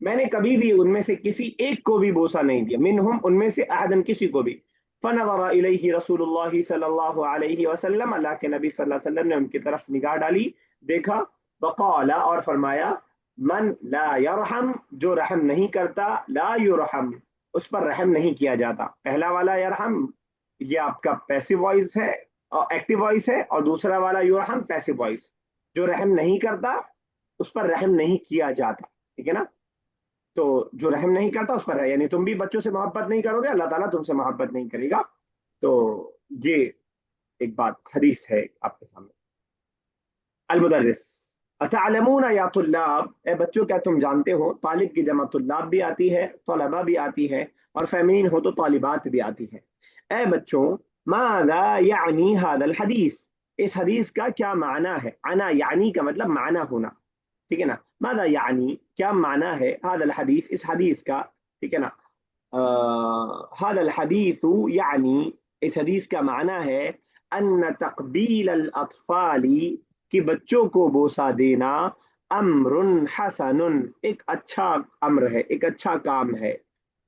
میں نے کبھی بھی ان میں سے کسی ایک کو بھی بوسا نہیں دیا، منہم ان میں سے احدن کسی کو بھی۔ فنظر الیہ رسول اللہ صلی اللہ علیہ وسلم، اللہ کے نبی صلی اللہ علیہ وسلم نے ان کی طرف نگاہ ڈالی، دیکھا، وقال اور فرمایا، من لا یرحم جو رحم نہیں کرتا، لا یرحم اس پر رحم نہیں کیا جاتا۔ پہلا والا یرحم یہ آپ کا پیسو وائس ہے اور ایکٹیو وائس ہے، اور دوسرا والا یرحم پیسو وائس، جو رحم نہیں کرتا اس پر رحم نہیں کیا جاتا، ٹھیک ہے نا؟ تو جو رحم نہیں کرتا اس پر ہے، یعنی تم بھی بچوں سے محبت نہیں کرو گے، اللہ تعالیٰ تم سے محبت نہیں کرے گا۔ تو یہ ایک بات حدیث ہے آپ کے سامنے۔ المدرس، اتعلمون یا طلاب، اے بچوں کیا تم جانتے ہو، طالب کی جمع طلاب بھی آتی ہے، طلبہ بھی آتی ہے، اور فیمینین ہو تو طالبات بھی آتی ہے۔ اے بچوں، ماذا یعنی هذا الحدیث، اس حدیث کا کیا معنی ہے؟ انا یعنی کا مطلب معنی ہونا، ٹھیک ہے نا؟ ماذا یعنی کیا معنی ہے، هذا الحدیث اس حدیث کا، ٹھیک ہے نا؟ هذا الحدیث یعنی اس حدیث کا معنی ہے ان تقبیل الاطفال کہ بچوں کو بوسا دینا، امر حسن ایک اچھا امر ہے، ایک اچھا کام ہے،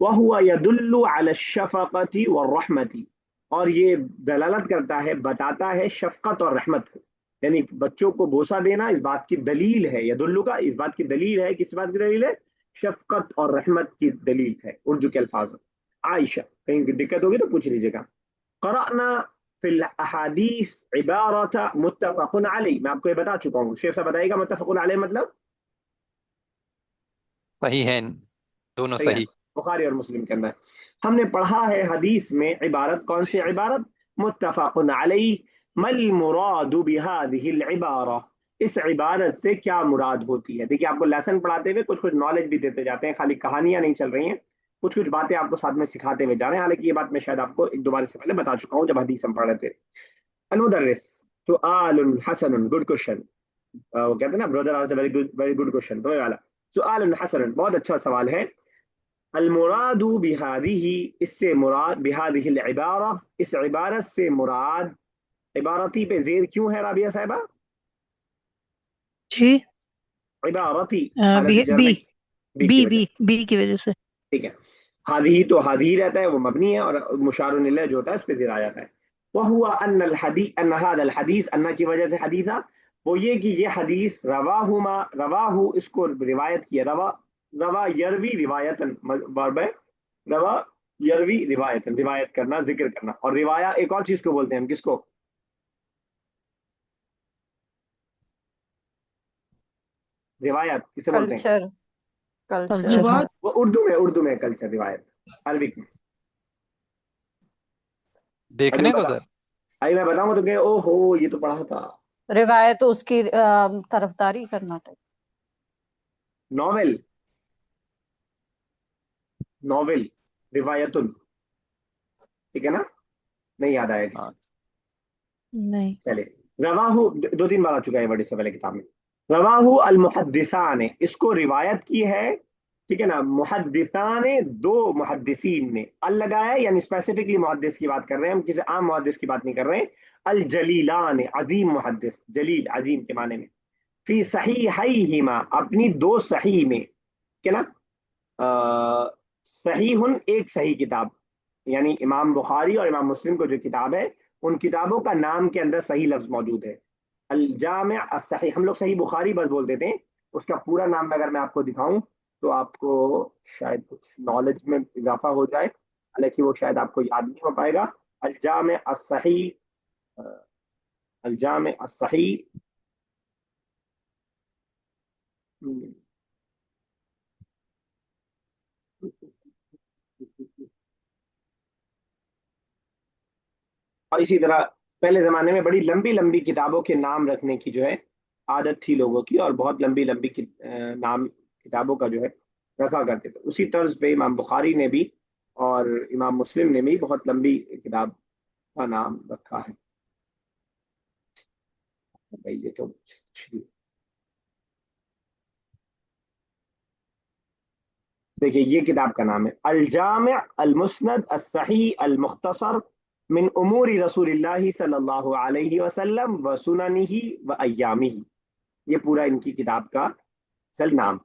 وہو یدل علی الشفقۃ والرحمۃ اور یہ دلالت کرتا ہے، بتاتا ہے شفقت اور رحمت کو، یعنی بچوں کو بوسا دینا اس بات کی دلیل ہے، یدل کا اس بات کی دلیل ہے، کس بات کی دلیل ہے؟ شفقت اور رحمت کی دلیل ہے، اردو کے الفاظ۔ عائشہ، کہیں دقت ہوگی تو پوچھ لیجیے گا۔ قرأنا فی الاحادیث عبارت متفق علی، میں آپ کو یہ بتا چکا ہوں، شیخ صاحب بتائیے گا متفق علیہ مطلب؟ صحیح ہیں، دونوں صحیح ہے، صحیح۔ بخاری اور مسلم کے اندر ہم نے پڑھا ہے حدیث میں عبارت، کون سی عبارت؟ متفق علیہ، مل مراد بهذه العبارہ، اس عبارت سے کیا مراد ہوتی ہے؟ دیکھیے آپ کو لیسن پڑھاتے ہوئے کچھ نالج بھی دیتے جاتے ہیں، خالی کہانیاں نہیں چل رہی ہیں، کچھ باتیں آپ کو ساتھ میں سکھاتے ہوئے جا رہے ہیں، حالانکہ یہ بات میں شاید آپ کو ایک دو بار سے پہلے بتا چکا ہوں جب حدیث ہم پڑھ رہے تھے۔ المدرس، سؤال حسن، گڈ کوشچن، وہ کہتے ہیں نا برادر آج ویری گڈ کوشچن، تو والا سؤال حسن بہت اچھا سوال ہے۔ المراد بهذه اس سے مراد، بهذه العبارہ اس عبارت سے مراد، عبارتی پہ زیر کیوں ہے رابعہ صاحبہ؟ جی، عبارتی بی حالت جر بی میں بی بی کی وجہ بی سے، بی کی وجہ سے۔ ٹھیک ہے۔ ہادی تو ہادی رہتا ہے، وہ مبنی ہے، اور مشار الیہ جو ہوتا ہے اس پہ زیر آ جاتا ہے۔ وہو ان الحدیث، ان هذا الحدیث، ان کی وجہ سے حدیثہ، وہ یہ کہ یہ حدیث رواہما، رواہ اس کو روایت کیا، روا، روا یروی روایتن، بارب روا یروی روایتن، روایت کرنا، ذکر کرنا، اور روایہ ایک اور چیز کو بولتے ہیں ہم، کس کو؟ روایت کسے بولتے ہیں؟ Culture, culture. کلچر، ہاں۔ وہ اردو میں کلچر، روایت عربک میں۔ ابھی دیکھنے میں کو بتا، سر؟ ابھی میں بتاؤں تو کہ او ہو یہ تو پڑھا تھا۔ روایت اس کی طرفداری کرنا تھا۔ ناول، ناول روایتن، ٹھیک ہے نا؟ نہیں یاد آیا کسی ہاں، کو؟ نہیں، چلے، رواہ دو تین بار آ چکا ہے بڑے سے پہلے کتاب میں۔ رواہ المحدثان، اس کو روایت کی ہے، ٹھیک ہے نا؟ محدثان، دو محدثین نے، ال لگایا ہے، یعنی اسپیسیفکلی محدث کی بات کر رہے ہیں ہم، کسی عام محدث کی بات نہیں کر رہے ہیں۔ الجلیلان، عظیم محدث، جلیل عظیم کے معنی میں، فی صحیحیہما اپنی دو صحیح میں، ٹھیک ہے نا؟ صحیح ایک صحیح کتاب، یعنی امام بخاری اور امام مسلم کو جو کتاب ہے ان کتابوں کا نام کے اندر صحیح لفظ موجود ہے، الجامع الصحیح، ہم لوگ صحیح بخاری بس بول دیتے ہیں، اس کا پورا نام اگر میں آپ کو دکھاؤں تو آپ کو شاید کچھ نالج میں اضافہ ہو جائے، حالانکہ وہ شاید آپ کو یاد نہیں ہو پائے گا۔ الجامع الصحیح، الجامع الصحیح، اور اسی طرح پہلے زمانے میں بڑی لمبی لمبی کتابوں کے نام رکھنے کی جو ہے عادت تھی لوگوں کی، اور بہت لمبی لمبی نام کتابوں کا جو ہے رکھا کرتے تھے، اسی طرز پہ امام بخاری نے بھی اور امام مسلم نے بھی بہت لمبی کتاب کا نام رکھا ہے۔ بھائی یہ تو دیکھیے یہ کتاب کا نام ہے الجامع المسند الصحیح المختصر من امور رسول اللہ صلی اللہ علیہ وسلم و سننہ و ایامہ، یہ پورا ان کی کتاب کا اصل نام،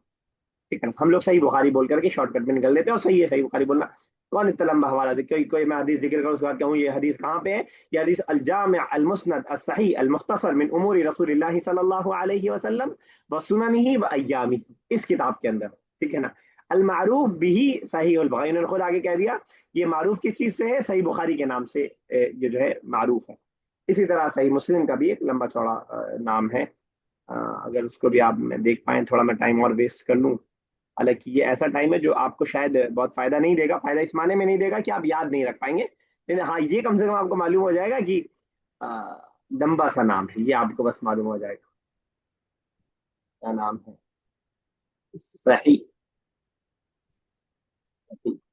ٹھیک ہے نا. ہم لوگ صحیح بخاری بول کر کے شارٹ کٹ میں نکل لیتے ہیں، اور صحیح ہے صحیح بخاری بولنا. کون اتنا لمبا حوالہ دے، کوئی میں حدیث ذکر کروں اس کے بعد کہوں یہ حدیث کہاں پہ ہے. یہ حدیث الجامع المسند الصحیح المختصر من امور رسول اللہ صلی اللہ علیہ وسلم وسننہ وایامہ، اس کتاب کے اندر. ٹھیک ہے نا. المعروف بھی صحیح البخاری، انہوں نے خود آگے کہہ دیا یہ معروف کس چیز سے ہے، صحیح بخاری کے نام سے یہ جو ہے معروف ہے. اسی طرح صحیح مسلم کا بھی ایک لمبا چوڑا نام ہے. اگر اس کو بھی آپ دیکھ پائیں، تھوڑا میں ٹائم اور ویسٹ کر لوں. حالانکہ یہ ایسا ٹائم ہے جو آپ کو شاید بہت فائدہ نہیں دے گا، فائدہ اس معنی میں نہیں دے گا کہ آپ یاد نہیں رکھ پائیں گے، لیکن ہاں یہ کم سے کم آپ کو معلوم ہو جائے گا کہ لمبا سا نام ہے، یہ آپ کو بس معلوم ہو جائے گا. کیا نام ہے؟ صحیح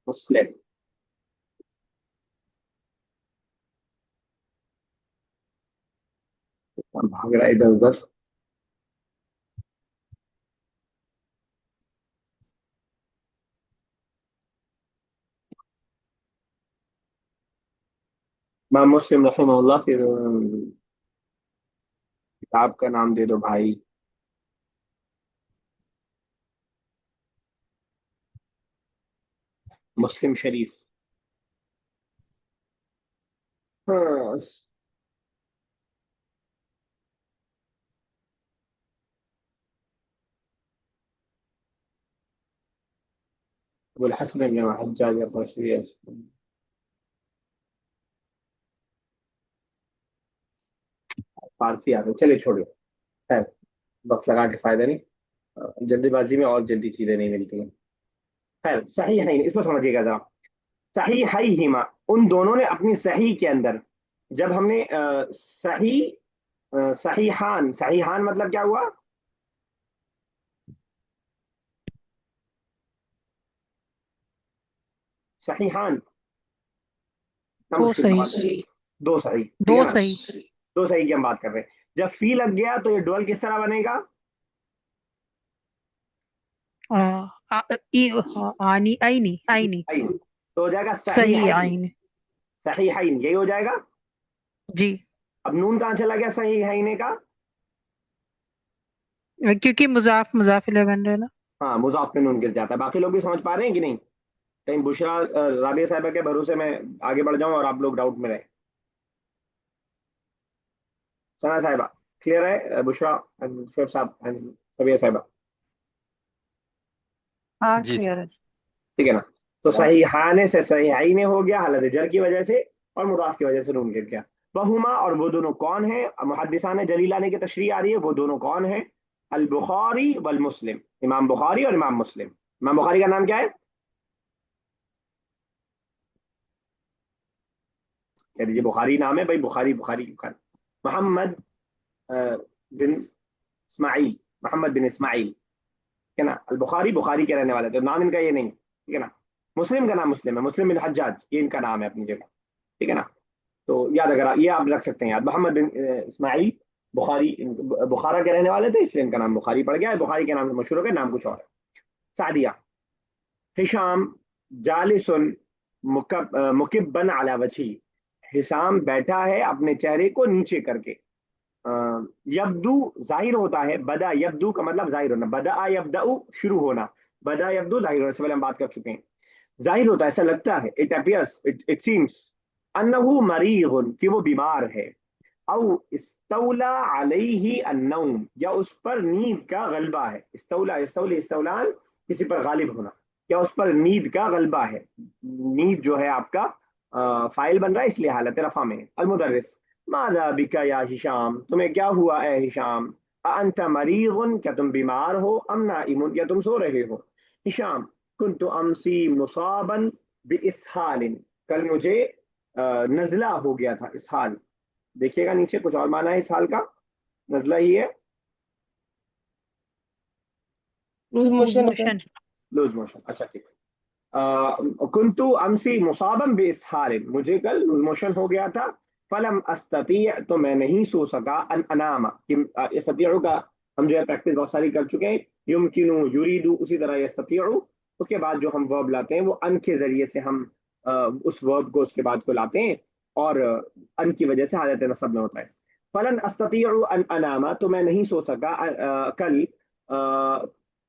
مسلم. بھاگ رہا ہے ادھر ادھر. امام مسلم رحمہ اللہ. پھر کتاب کا نام دے دو بھائی. مسلم شریف. ہاں ابو الحسن بن حجاج القشری. فارسی آتے، چلے چھوڑو. خیر، وقت لگا کے فائدہ نہیں. جلدی بازی میں اور جلدی چیزیں نہیں ملتی ہیں. خیر، صحیح ہے اس کو سمجھیے گا ذرا. صحیح ہیما، ان دونوں نے اپنی صحیح کے اندر، جب ہم نے صحیح صحیحان، صحیحان مطلب کیا ہوا؟ صحیحان اتنا دو مشکل صحیح، سوال ہے. دو صحیح، ٹھیک ہے دو نا. صحیح. دو صحیح کی ہم بات کر رہے ہیں. جب فی لگ گیا تو یہ ڈوئل کس طرح بنے گا؟ آنی آئینی آئینی. عین. تو ہو جائے گا صحیح صحیحین. آئین. صحیحین یہی ہو جائے گا. جی، اب نون کہاں چلا گیا صحیحین کا؟ کیونکہ مضاف مضاف الیہ بن رہا ہے نا. ہاں، مضاف میں نون گر جاتا ہے. باقی لوگ بھی سمجھ پا رہے ہیں کہ نہیں؟ کہیں بشرا رابعہ صاحبہ کے بھروسے میں آگے بڑھ جاؤں اور آپ لوگ ڈاؤٹ میں رہے. ثنا صاحبہ کلیئر ہے؟ بشرا، شعیب صاحب، رابعہ صاحبہ ہاں جی کلیئر ہے. ٹھیک ہے نا. تو بس صحیحانے سے صحیحین ہو گیا حالت جر کی وجہ سے، اور مضاف کی وجہ سے نون گر گیا. وہما، اور وہ دونوں کون ہیں؟ محدثان جلیلہ نے کی تشریح آ رہی ہے، وہ دونوں کون ہیں؟ البخاری والمسلم. امام بخاری اور امام مسلم. امام بخاری کا نام کیا ہے؟ کہہ دیجیے بخاری نام ہے بھائی. بخاری بخاری بخاری. محمد بن اسماعیل. محمد بن اسماعیل، ٹھیک ہے نا. البخاری بخاری کے رہنے والے تھے، نام ان کا یہ نہیں. ٹھیک ہے نا. مسلم کا نام مسلم ہے، مسلم بن حجاج یہ ان کا نام ہے اپنی جگہ. ٹھیک ہے نا. تو یاد اگر یہ آپ رکھ سکتے ہیں یاد. محمد بن اسماعیل بخاری، بخارا کے رہنے والے تھے، اس لیے ان کا نام بخاری پڑ گیا ہے. بخاری کے نام سے مشہور ہو گیا، نام کچھ اور ہے. سعدیہ. ہشام جالس مکبن علی وجہی. ہشام بیٹھا ہے اپنے چہرے کو نیچے کر کے. یبدو ظاہر ہوتا ہے. بدا یبدو کا مطلب ظاہر ہونا. بدا یبدا شروع ہونا. بدا یبدو ظاہر ہونا سے پہلے ہم بات کر چکے ہیں. ظاہر ہوتا ہے، ایسا لگتا ہے. اٹ اپیئرس، اٹ سیمس انہ مریض، کہ وہ بیمار ہے. او استولا علیہ النوم، یا اس پر نیند کا غلبہ ہے. استولا استولی استولان، کسی پر غالب ہونا. یا اس پر نیند کا غلبہ ہے. نیند جو ہے آپ کا فائل بن رہا ہے، اس لیے حالت رفع میں. المدرس. ماذا بک یا ہشام، تمہیں کیا ہوا اے ہشام؟ انت مریض، کیا تم بیمار ہو؟ ام نائم، یا تم سو رہے ہو؟ ہشام کنت امسی مصابا باسحال، کل مجھے نزلہ ہو گیا تھا. اسحال دیکھیے گا نیچے کچھ اور معنی ہے اسحال کا. نزلہ ہی ہے، لوز موشن. Loose motion. اچھا ٹھیک ہے. کنتو امسی مصابا باسحال، مجھے کل لوز موشن ہو گیا تھا. فلم استطیع، تو میں نہیں سو سکا. ان انام، استطیع کا ہم جو ہے پریکٹس بہت ساری کر چکے ہیں. یمکنو، یریدو، اسی طرح یستطیع. اس کے بعد جو ہم ورب لاتے ہیں وہ ان کے ذریعے سے ہم اس ورب کو اس کے بعد کو لاتے ہیں، اور ان کی وجہ سے حالت نصب میں ہوتا ہے. فلن استطیع ان انام، تو میں نہیں سو سکا کل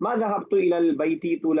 ما ذهبت الى البيت طول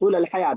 طول الحياة,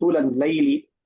طول الليل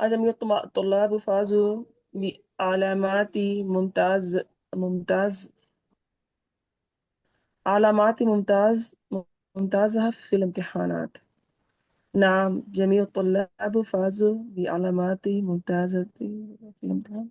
أجميع الطلاب فازوا بعلامات ممتاز علامات ممتازة في الامتحانات. نعم، جميع الطلاب فازوا بعلامات ممتازة في الامتحان.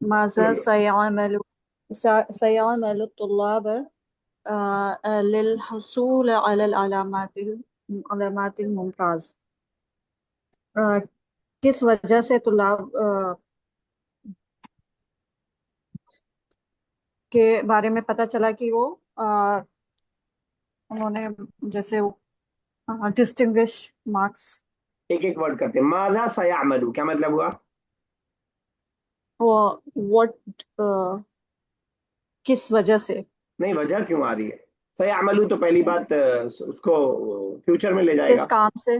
ماذا سيعمل الطلاب للحصول على العلامات الممتاز؟ کس وجہ سے طلاب کے بارے میں پتہ چلا کہ وہ انہوں نے جیسے ڈسٹنگوش مارکس. ایک ایک ورڈ کرتے ہیں. ماذا سیعمل کیا مطلب ہوا؟ واٹ کس وجہ سے. نہیں وجہ کیوں آ رہی ہے؟ سیعمل تو پہلی بات اس کو فیوچر میں لے جائے گا. کس کام سے.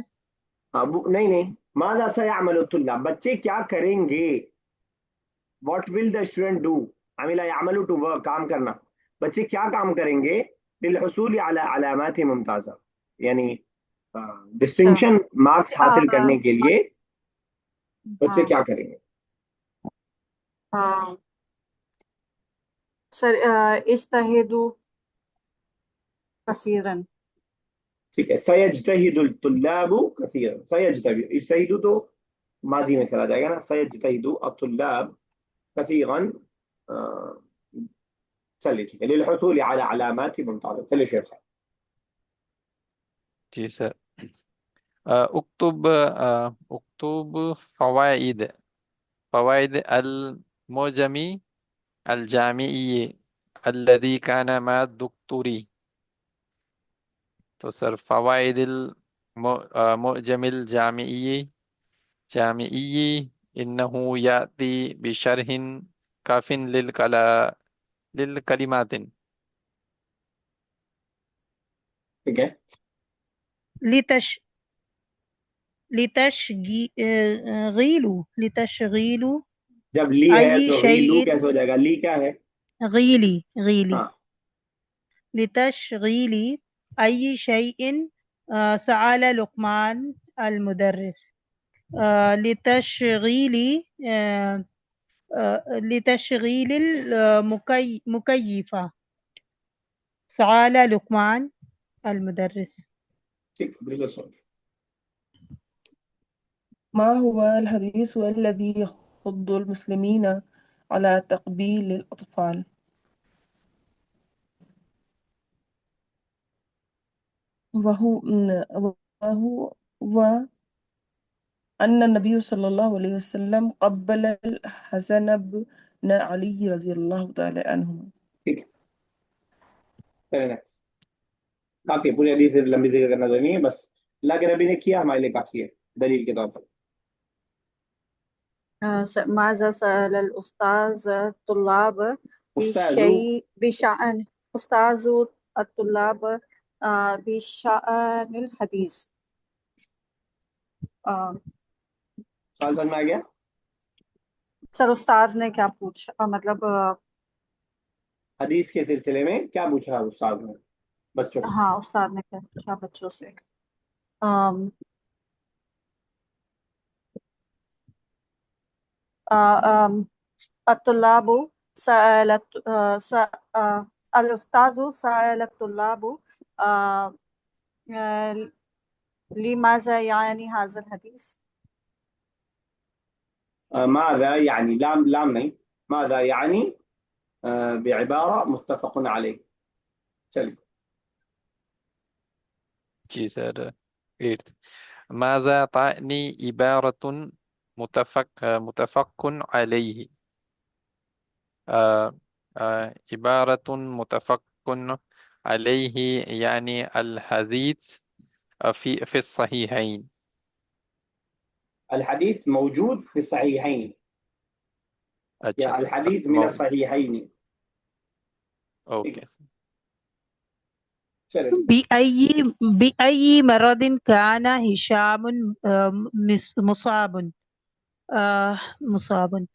نہیں ماذا سیعمل الطلاب بچے کیا کریں گے. What will the student do. عمل یعمل ٹو ورک کام کرنا. بچے کیا کام کریں گے للحصول علی علامات ممتازہ یعنی ڈسٹنکشن مارکس حاصل کرنے کے لیے بچے کیا کریں گے. سر اجتہدوا کثیرا. ٹھیک ہے. سیجتہد الطلاب کثیرا. اجتہدوا تو ماضی میں چلا جائے گا نا. سیجتہد الطلاب کثیرا. چلیے ٹھیک ہے. للحصول علی علامات ممتازہ. چلیے شیخ صاحب. جی سر. اکتب فوائد المعجم الجامعی الذي كان مع الدكتور. تو سر فوائد المعجم الجامعی انه یاتی بشرح کاف للکلمات. ٹھیک ہے. لتشغیلو جب لی ہے ای تو غیلو شیء کیسے ہو جائے گا؟ لی کیا ہے؟ غیلی ہاں لتشغیلی ای شیء سأل لقمان المدرس. لتشغیل المکیفہ سأل لقمان المدرس. ٹھیک بالکل صحیح. ما هو الحديث الذي يحض المسلمين على تقبيل الأطفال؟ وهو أن النبي صلى الله عليه وسلم قبل الحسن بن علي رضي الله تعالى عنهما. ٹھیک ہے. چلیں نیکسٹ. کافی پوری حدیث لمبی ذکر کرنا ضروری ہے. بس اللہ کے نبی نے کیا ہمارے لیے کافی ہے دلیل کے طور پر. ماذا سأل الأستاذ الطلاب بشأن أستاذ الطلاب بشأن الحديث. سوال سمجھ میں آ گیا؟ سر استاد نے کیا پوچھا مطلب حدیث کے سلسلے میں کیا پوچھا استاد نے بچوں کو؟ ہاں استاد نے کیا پوچھا بچوں سے. الطلاب الأستاذ سأل الطلاب لماذا يعني هذا الحديث. ماذا يعني لام نہیں. ماذا يعني بعبارة متفق عليه. چلیے. جی سر. 8. ماذا تعني عبارة متفق عليه. عبارة متفق عليه يعني الحديث في الصحيحين. الحديث موجود في الصحيحين اچھا یا سر. الحديث من الصحيحين. Okay sir. چلیں. بأي مرض كان هشام مصاب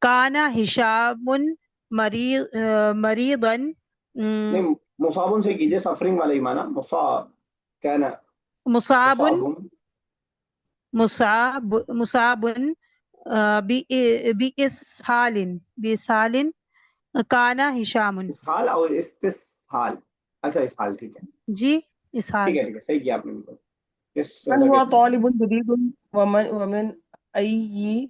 كان هشام مريضا. نہیں مصابن سے کیجئے. سفرنگ والا ہی مانا. مصاب کہنا مصاب مصاب بإسهال كان هشام. اسحال اور استسحال. اچھا اسحال. ٹھیک ہے جی ٹھیک اسهال. ہے ٹھیک ہے. صحیح کیا آپ نے بالکل. من هو طالب جديد ومن أي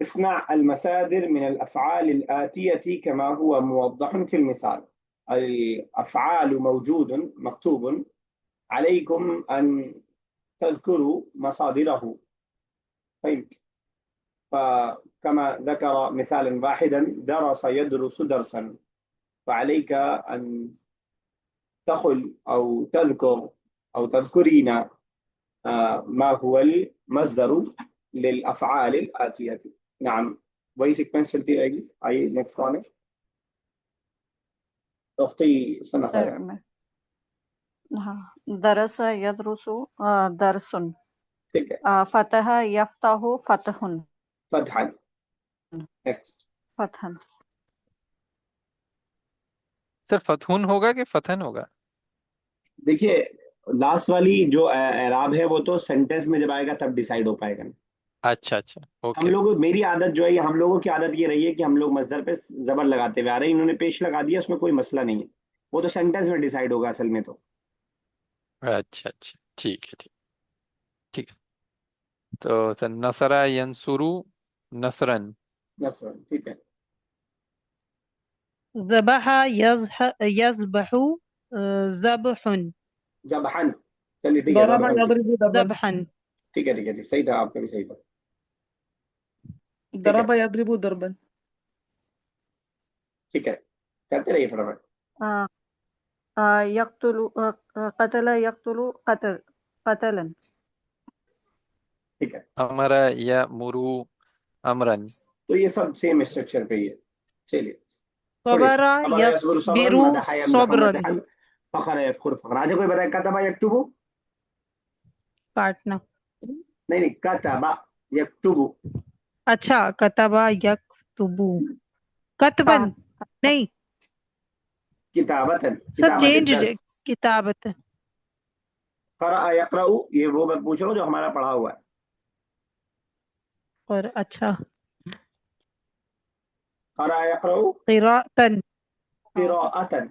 اصنع المصادر من الأفعال الآتية كما هو موضح في المثال. الأفعال موجود مكتوب، عليكم أن تذكروا مصادره. طيب، فكما ذكر مثالا واحدا، درس يدرس درسا، فعليك أن تقل أو تذكر أو تذكرين ما هو المصدر للأفعال الآتية. نعم، وہی سیکوینس چلتی رہے گی. آئیے نیکسٹ کون ہے؟ اختی سنا در خیر. میں ہاں درس یدرس درسن ٹھیک ہے. فتح یفتح فتحن فتحا. نیکسٹ. فتحن سر فتحون ہوگا کہ فتحن ہوگا؟ دیکھیے لاسٹ والی جو اعراب ہے وہ تو سینٹینس میں جب آئے گا تب ڈیسائیڈ ہو پائے گا. اچھا اچھا ہم اوکے. لوگ، میری عادت جو ہے، ہم لوگوں کی عادت یہ رہی ہے کہ ہم لوگ مصدر پہ زبر لگاتے ہوئے آ رہے ہیں. انہوں نے پیش لگا دیا، اس میں کوئی مسئلہ نہیں ہے، وہ تو سینٹینس میں ڈیسائیڈ ہوگا اصل میں. تو اچھا اچھا ٹھیک ہے ٹھیک ہے. تو سر نصر ینصرو نصرن. بس ٹھیک ہے. ذبح يذبح ذبح جبحن. چلیے ٹھیک ہے. ضرب ضربن. يضرب ضربا ذبحا. ٹھیک ہے ٹھیک ہے ٹھیک. صحیح تھا، آپ کا بھی صحیح تھا. ٹھیک ہے ضرب يضرب ضربا ٹھیک ہے. کرتے رہیے فٹافٹ. یقتل قتل یقتل قتل قتلا. ٹھیک ہے. امر یامرو امرن. تو یہ سب سیم اسٹرکچر پہ ہی ہے. چلیے. صبر صبر یصبر صبرا، يصبر مدح یمدح صبرا. مدحا، فخر یفخر فخرا. آج کوئی بتائے کتبہ یکتبو؟ کاٹنا. نہیں نہیں، کتبہ یکتبو. اچھا کتبہ یکتبو کتبن نہیں کتابتن. سر کتابت چینج ہو جائے الدرس. کتابت. قرأ یقرأ، یہ وہ میں پوچھ رہا ہوں جو ہمارا پڑھا ہوا ہے. اور اچھا قرأ یقرأ قراءتن. قراءتن.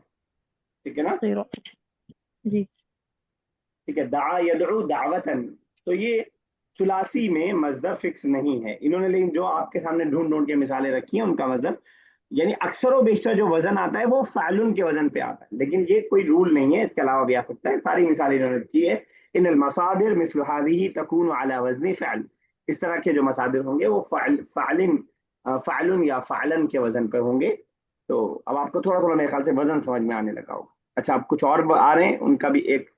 ٹھیک ہے نا. جی ٹھیک ہے. دعا یدعو دعوتن. تو یہ ثلاثی میں مصدر فکس نہیں ہے انہوں نے، لیکن جو آپ کے سامنے ڈھونڈ ڈھونڈ کے مثالیں رکھی ہیں ان کا مصدر، یعنی اکثر و بیشتر جو وزن آتا ہے وہ فعلن کے وزن پہ آتا ہے، لیکن یہ کوئی رول نہیں ہے، اس کے علاوہ بھی آ سکتا ہے. ساری مثالیں انہوں نے کی ہے. ان المصادر مثل هذه تكون على وزن فعل. اس طرح کے جو مصادر ہوں گے وہ فعلن یا فعلن کے وزن پہ ہوں گے. تو اب آپ کو تھوڑا تھوڑا میرے خیال سے وزن سمجھ میں آنے لگا ہوگا. اچھا، اب کچھ اور آ رہے ہیں، ان کا بھی ایک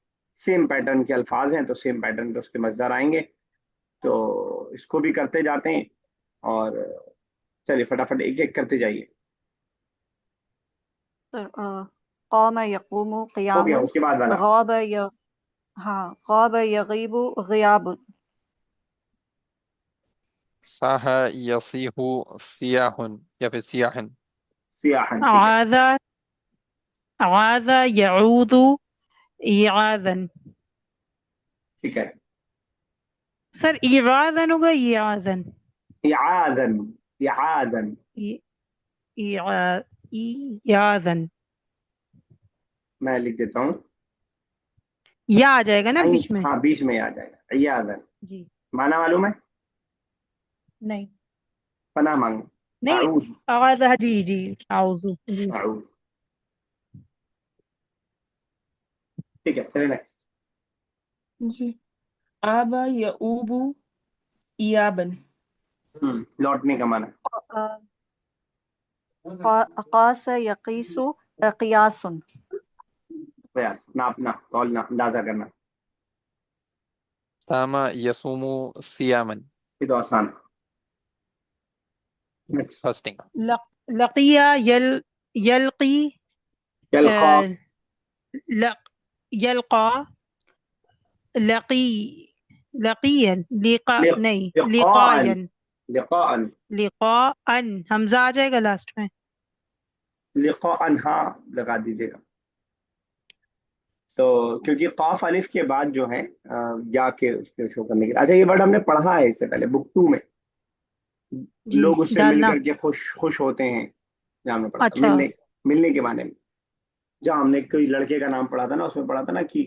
سیم پیٹرن کے الفاظ ہیں، تو سیم پیٹرن پہ اس کے مصدر آئیں گے. تو اس کو بھی کرتے جاتے ہیں، اور چلیے فٹافٹ ایک ایک کرتے جائیے. قام یقوم ہو قیام. گیا اس کے بعد والا. غاب غاب یغیب غیاب. صاح یصیح سیاحن یا پھر سیاحن. سیاحن. ٹھیک ہے. عاذ عاذ يعوذ اعاذا. ٹھیک ہے. سر اعاذا ہوگا اعاذا. اعاذن. اعاذن. اعاذا. میں لکھ دیتا ہوں. یا آ جائے گا نا بیچ میں. ہاں بیچ میں آ جائے گا. اعاذن. جی معنی معلوم ہے؟ نہیں پناہ مانگو. نہیں اعوذ. آواز جی جی اعوذ جی. اعوذ. ٹھیک ہے. چلے نیکسٹ. جی آبا یعوب ایابن. لوٹنے کا معنی. قاس یقیس قیاس. قیاس، ناپنا، تولنا، اندازہ کرنا. سام یصوم سیامن. یہ تو آسان. نیکسٹ. فاسٹنگ. لقیا یلقی یلقا. یلقا لقی لقیا لقا نہیں لقاء. لقاین. لقاء. لقاء حمزہ آ جائے گا لاسٹ میں. لقاء ہاں لگا دیجیے گا. تو کیونکہ قاف الف کے بعد جو ہے یا کے اس کو شو کرنے کے لیے. اچھا، یہ ورڈ ہم نے پڑھا ہے اس سے پہلے بک 2 میں. جی لوگ اس سے مل ڈالنا. کر کے خوش ہوتے ہیں، جہاں ہم نے پڑھا تھا اچھا ملنے کے معنی میں. جہاں ہم نے کوئی لڑکے کا نام پڑھا تھا نا، اس میں پڑھا تھا نا کہ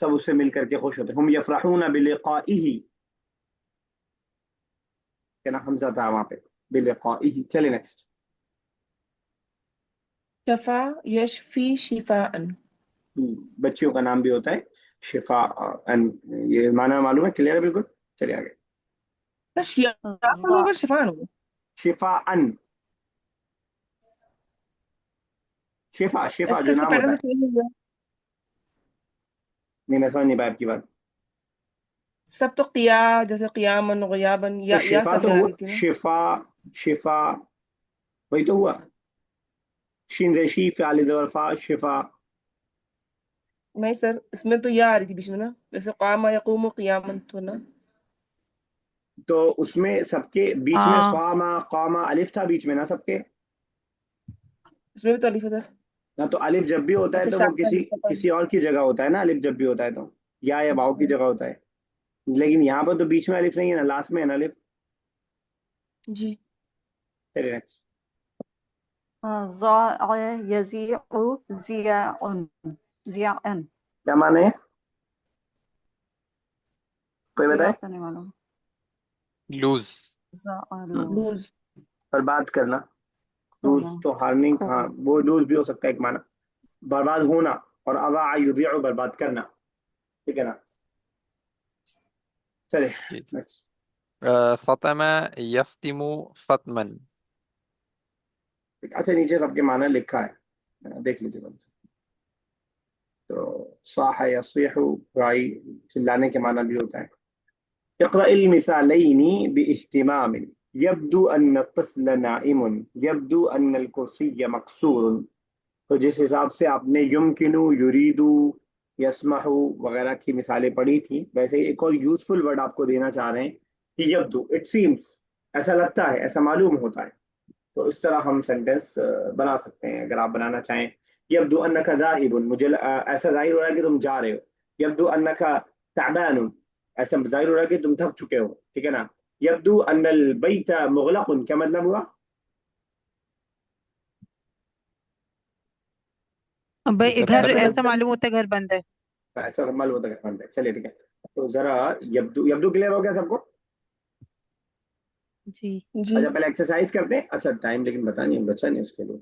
سب اس سے مل کر کے خوش ہوتے ہیں. ہم یفرحون بلقائه، کہ نا حمزہ تھا وہاں پہ، بلقائه. چلے نیکسٹ. شفا یشفی شفاء. بچیوں کا نام بھی ہوتا ہے شفا. یہ معنی معلوم ہے، کلیئر ہے بالکل. چلیے آگے. شفاء ہوگا، شفاء ہوگا. شفا شفا اس کا جو اس کا نام ہوتا پیٹرن ہے. تو چینج ہو گیا. نہیں میں سمجھ نہیں پایا آپ کی بات. سب تو قیا جیسے قیامن غیابن تو یا شفا سب تو میں آ ہوا، رہی تھی نا. شفا وہی تو ہوا. شین ریشی فعال ظرفا شفا. نہیں سر، اس میں تو یا آ رہی تھی بیچ میں نا، جیسے قام یقوم قیامن تو نا. تو اس میں سب کے بیچ میں ہاں صاما قاما الف تھا بیچ میں نا سب کے. اس میں بھی تو الف ہے سر. نہ تو الف جب بھی ہوتا ہے اچھا تو وہ شاکر کسی اور کی جگہ ہوتا ہے نا. الف جب بھی ہوتا ہے تو یا واؤ اچھا کی جگہ ہوتا ہے. لیکن یہاں پر تو بیچ میں الف نہیں ہے نا، لاسٹ میں ہے نا الف. جی. چلیے نیکسٹ. ضاع يزيع زياء زياء. کیا معنی ہے کوئی بتائے؟ زیاء کا نہیں معلوم. لوز. Lose lose. برباد کرنا. لوز کھونا تو ہارننگ، ہاں کھونا. وہ لوز بھی ہو سکتا ہے ایک معنی. برباد ہونا. اور اضاع یضیع برباد کرنا. ٹھیک ہے نا. چلے جی. نیکسٹ. فطم یفتم فتمن. اچھا نیچے سب کے معنی لکھا ہے، دیکھ لیجیے بند. تو صاح یصیح رائی، چلانے کے معنی بھی ہوتا ہے. اقرأ المثالين باهتمام يبدو أن الطفل نائم يبدو أن الكرسي مكسور. تو جس حساب سے آپ نے یمکنو یریدو یسمح وغیرہ کی مثالیں پڑھی تھی، ویسے ایک اور یوزفل ورڈ آپ کو دینا چاہ رہے ہیں کہ یبدو، اٹ سیمس، ایسا لگتا ہے، ایسا معلوم ہوتا ہے. تو اس طرح ہم سینٹینس بنا سکتے ہیں اگر آپ بنانا چاہیں. یبدو انک ذاہب، مجھے ایسا ظاہر ہو رہا ہے کہ تم جا رہے ہو. یبدو انک تعبان، ایسا ظاہر ہو رہا ہے کہ تم تھک چکے ہو. ٹھیک ہے نا. یبدو ان البیت مغلق، کیا مطلب ہوا؟ بھائی مطلب گھر ایسا ایسا لگتا ہے. معلوم ہوتا ہے گھر بند ہے. ایسا معلوم ہوتا ہے. چلیے ٹھیک ہے. تو ذرا یبدو کلیئر ہو گیا سب کو؟ جی جی. اچھا پہلے ایکسرسائز کرتے ہیں. اچھا ٹائم لیکن بتا نہیں بچا نہیں اس کے لیے.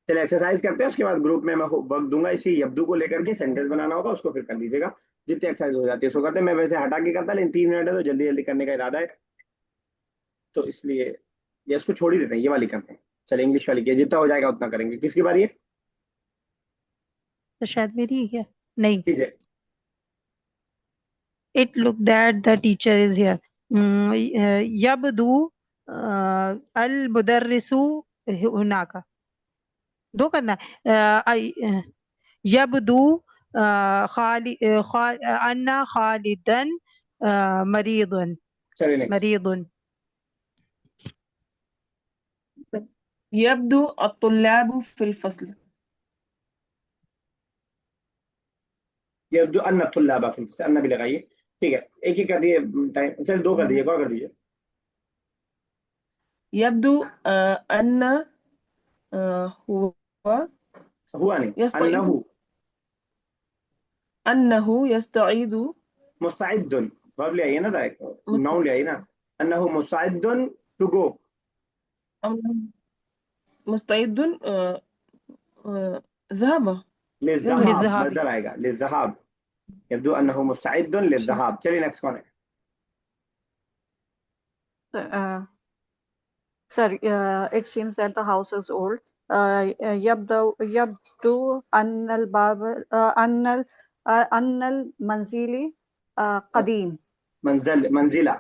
چلے ایکسرسائز کرتے ہیں، اس کے بعد گروپ میں وقت دوں گا. اسی یبدو کو لے کر کے سینٹینس بنانا ہوگا، اس کو پھر کر لیجیے گا. جتنی ایکسرسائز ہو جاتی ہے سو کرتے ہیں. میں ویسے ہٹا کے کرتا لیکن 3 منٹ ہے تو جلدی جلدی کرنے کا ارادہ ہے، تو اس لیے یہ اس کو چھوڑ ہی دیتے ہیں، یہ والی کرتے ہیں. چلے انگلش والی کی جتنا ہو جائے گا اتنا کریں گے. کس کی باری ہے؟ تو شاید میری ہے نہیں. کیجیے. It looked that the teacher is here. يبدو المدرس هناك. دو کرنا ہے. يبدو أن خالدا مريض. چلے نیکسٹ. مريض. يبدو الطلاب في الفصل. یبدو ان الطلاب فی الفصل، ان بھی لگائیے. ٹھیک ہے ایک ہی کر دیے ٹائم. چل 2 کر دیجیے، کر دیجیے. يبدو أن هو ہوا نہیں، يستعيد انہو أنه يستعيد مستعد. ورب لے آئیے نا ڈائریکٹ، ناؤن لے آئیے نا. انہو مستعد ٹو گو. مستعد ذهب. للذهاب، للذهاب. مصدر آئے گا للذهاب. يبدو انه مستعد للذهاب. چلیے نیکسٹ کون ہے؟ Sir, it seems that the house is old. يبدو أن الباب أن المنزل قديم. منزلہ.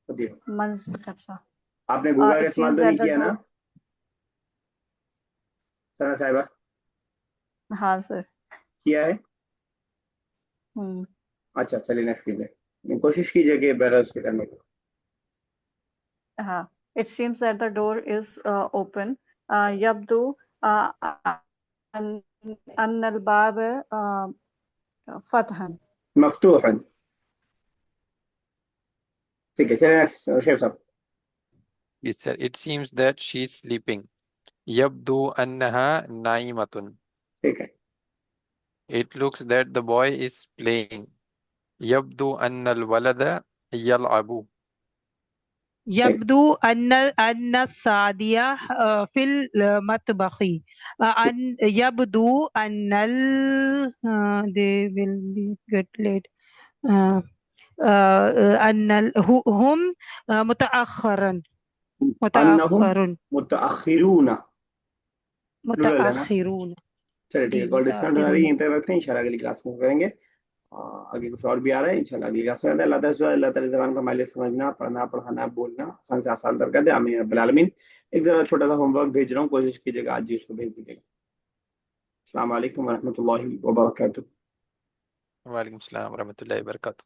اچھا. آپ نے گوگل کا It استعمال seems تو نہیں that the کیا نا door. سنا صاحبہ؟ ہاں سر. کیا ہے؟ اچھا چلیے نیکسٹ کیجیے، کوشش کیجیے کہ بغیر اس کے کرنے کی. ہاں. It seems that the door is open. يبدو أن الباب فتحا. مفتوح. ٹھیک ہے چلیں نیکسٹ شیخ صاحب. Yes, sir. It seems that she's sleeping. يبدو أنها نائمة. ٹھیک ہے. It looks that the boy is playing. يبدو أن الولد يلعب. يبدو أن السعدية في المطبخ. يبدو أن they will be get late. أن هم متأخرون. انہم متاخرون plural ہے نا. متأخرون. چلے ٹھیک ہے کال ڈسکاؤنٹ آ رہی ہے یہیں تک رکھتے ہیں انشاءاللہ اگلی کلاس میں کریں گے. آگے کچھ اور بھی آ رہا ہے انشاءاللہ اگلی کلاس میں. اللہ تعالی زبان کا مائل سمجھنا پڑھنا پڑھانا بولنا آسان سے آسان تر کر دے آمین رب العالمین. ایک ذرا چھوٹا سا ہوم ورک بھیج رہا ہوں کوشش کیجیے گا آج ہی اس کو بھیج دیجیے گا. السلام علیکم ورحمۃ اللہ وبرکاتہ. وعلیکم السلام ورحمۃ اللہ وبرکاتہ.